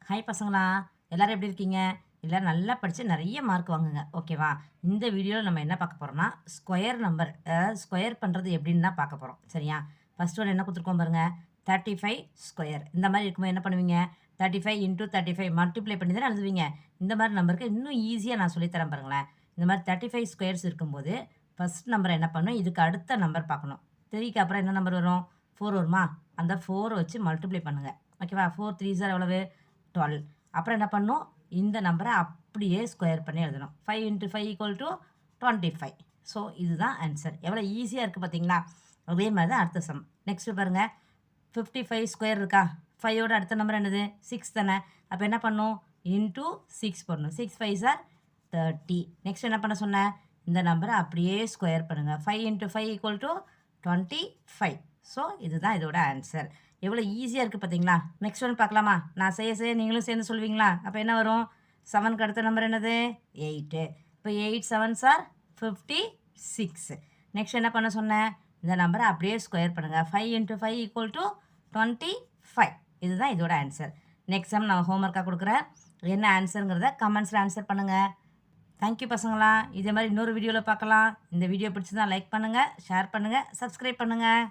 Hi பசங்களா! எல்லாரும் எப்படி இருக்கீங்க? எல்லாரும் நல்லா படிச்சு நெறைய மார்க் வாங்குங்க. ஓகேவா? இந்த வீடியோல நம்ம என்ன பார்க்க போறோம்னா, ஸ்கொயர் நம்பர் ஸ்கொயர் பண்றது எப்படின்னு தான் பார்க்க போறோம். சரியா? ஃபர்ஸ்ட் ஒன் என்ன குடுத்துருக்கோம் பாருங்க. 35 ஸ்கொயர். இந்த மாரி இருக்கும்போது என்ன பண்ணுவீங்க? 35 இன்டூ 35 மல்டிப்ளை பண்ணி தானே எழுதுவீங்க. இந்த மாரி நம்பருக்கு இன்னும் ஈஸியா நான் சொல்லி தரேன் பாருங்களேன். இந்த மாரி 35 ஸ்கொயர்ஸ் இருக்கும்போது, ஃபர்ஸ்ட் நம்பர என்ன பண்ணணும், இதுக்கு அடுத்த நம்பர் பார்க்கணும். 3க்கு அப்புறம் என்ன நம்பர் வரும்? 4 வருமா? அந்த 4 வச்சு மல்டிப்ளை பண்ணுங்க. ஓகேவா? 4 3 சார் எவ்வளவு? 12. அப்புறம் என்ன பண்ணணும்? இந்த நம்பரை அப்படியே ஸ்கொயர் பண்ணி எழுதணும். 5 இன்ட்டு 5 ஈக்குவல் டு 25. ஸோ இதுதான் ஆன்சர். எவ்வளோ ஈஸியாக இருக்குது பார்த்தீங்களா? அதே மாதிரி தான் அடுத்த சம். நெக்ஸ்ட்டு பாருங்கள். 55 ஸ்கொயர் இருக்கா? 5யோட அடுத்த நம்பர் என்னது? 6 தானே. அப்போ என்ன பண்ணும்? இன்டூ 6 பண்ணணும். 6 5 சார் 30. நெக்ஸ்ட் என்ன பண்ண சொன்னேன்? இந்த நம்பரை அப்படியே ஸ்கொயர் பண்ணுங்கள். 5 இன்ட்டு 5 ஈக்குவல் டு 25. ஸோ இதுதான் இதோட ஆன்சர். எவ்வளோ ஈஸியாக இருக்குது பார்த்தீங்களா? நெக்ஸ்ட் ஒன் பார்க்கலாமா? நான் செய்ய செய்ய நீங்களும் சேர்ந்து சொல்லுவீங்களா? அப்போ என்ன வரும்? 7க்கு அடுத்த நம்பர் என்னது? 8. இப்போ 8 7 ஆர் 56. நெக்ஸ்ட் என்ன பண்ண சொன்னேன்? இந்த நம்பரை அப்படியே ஸ்கொயர் பண்ணுங்கள். 5 இன்ட்டு 5 ஈக்குவல் டு 25. இதுதான் இதோட ஆன்சர். நெக்ஸ்ட் சம் நான் ஹோம்ஒர்க்காக கொடுக்குறேன். என்ன ஆன்சருங்கிறத கமெண்ட்ஸில் ஆன்சர் பண்ணுங்கள். தேங்க்யூ பசங்களா. இதே மாதிரி இன்னொரு வீடியோவில் பார்க்கலாம். இந்த வீடியோ பிடிச்சிருந்தா லைக் பண்ணுங்கள், ஷேர் பண்ணுங்கள், சப்ஸ்கிரைப் பண்ணுங்கள்.